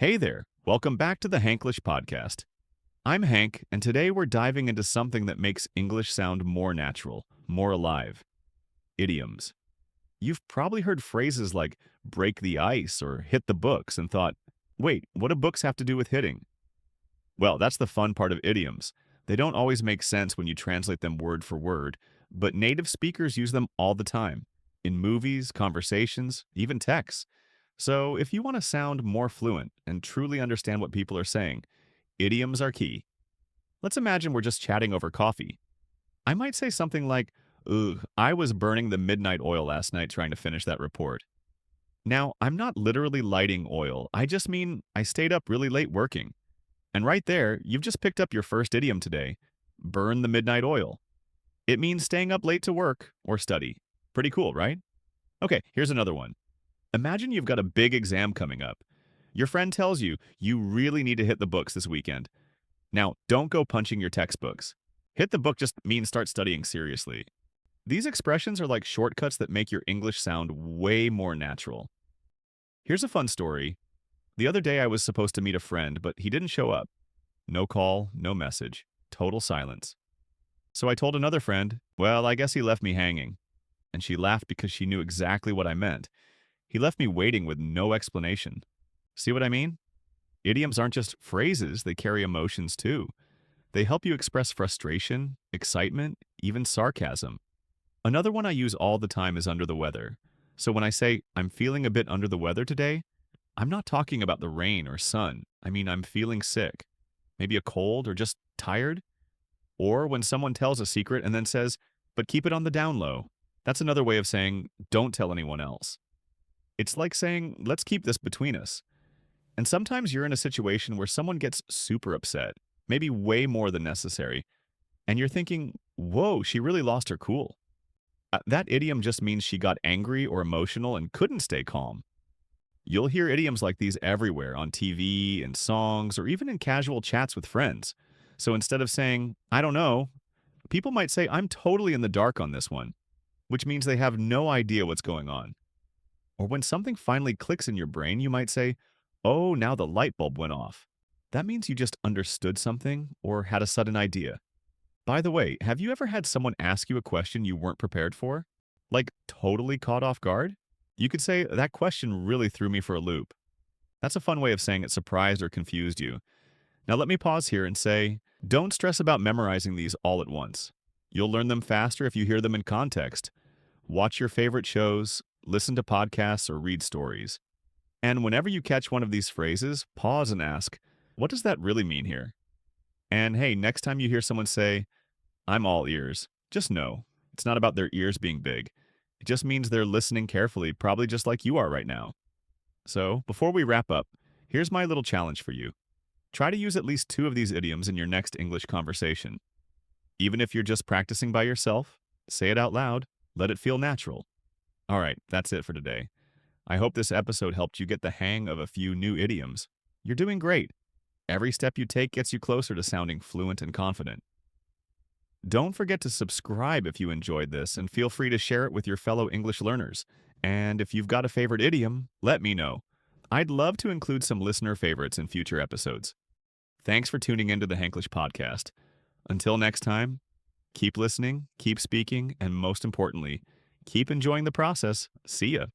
Hey there, welcome back to the Hanklish Podcast. I'm Hank, and today we're diving into something that makes English sound more natural, more alive: idioms. You've probably heard phrases like break the ice or hit the books and thought, wait, what do books have to do with hitting? Well, that's the fun part of idioms. They don't always make sense when you translate them word for word, but native speakers use them all the time in movies, conversations, even texts. So, if you want to sound more fluent and truly understand what people are saying, idioms are key. Let's imagine we're just chatting over coffee. I might say something like, ugh, I was burning the midnight oil last night trying to finish that report. Now, I'm not literally lighting oil, I just mean I stayed up really late working. And right there, you've just picked up your first idiom today: burn the midnight oil. It means staying up late to work or study. Pretty cool, right? Okay, here's another one. Imagine you've got a big exam coming up. Your friend tells you you really need to hit the books this weekend. Now, don't go punching your textbooks. Hit the book just means start studying seriously. These expressions are like shortcuts that make your English sound way more natural. Here's a fun story. The other day I was supposed to meet a friend, but he didn't show up. No call, no message, total silence. So I told another friend, well, I guess he left me hanging. And she laughed because she knew exactly what I meant. He left me waiting with no explanation. See what I mean? Idioms aren't just phrases, they carry emotions too. They help you express frustration, excitement, even sarcasm. Another one I use all the time is under the weather. So when I say, I'm feeling a bit under the weather today, I'm not talking about the rain or sun. I mean, I'm feeling sick. Maybe a cold or just tired. Or when someone tells a secret and then says, but keep it on the down low. That's another way of saying, don't tell anyone else. It's like saying, let's keep this between us. And sometimes you're in a situation where someone gets super upset, maybe way more than necessary, and you're thinking, whoa, she really lost her cool. That idiom just means she got angry or emotional and couldn't stay calm. You'll hear idioms like these everywhere on TV, in songs, or even in casual chats with friends. So instead of saying, I don't know, people might say, I'm totally in the dark on this one, which means they have no idea what's going on. Or when something finally clicks in your brain, you might say, oh, now the light bulb went off. That means you just understood something or had a sudden idea. By the way, have you ever had someone ask you a question you weren't prepared for? Like totally caught off guard? You could say, that question really threw me for a loop. That's a fun way of saying it surprised or confused you. Now let me pause here and say, don't stress about memorizing these all at once. You'll learn them faster if you hear them in context. Watch your favorite shows, listen to podcasts, or read stories. And whenever you catch one of these phrases, pause and ask, what does that really mean here? And hey, next time you hear someone say, I'm all ears, just know it's not about their ears being big. It just means they're listening carefully, probably just like you are right now. So, before we wrap up, here's my little challenge for you. Try to use at least 2 of these idioms in your next English conversation. Even if you're just practicing by yourself, say it out loud, let it feel natural. All right, that's it for today. I hope this episode helped you get the hang of a few new idioms. You're doing great. Every step you take gets you closer to sounding fluent and confident. Don't forget to subscribe if you enjoyed this, and feel free to share it with your fellow English learners. And if you've got a favorite idiom, let me know. I'd love to include some listener favorites in future episodes. Thanks for tuning into the Hanklish Podcast. Until next time, keep listening, keep speaking, and most importantly, keep enjoying the process. See ya.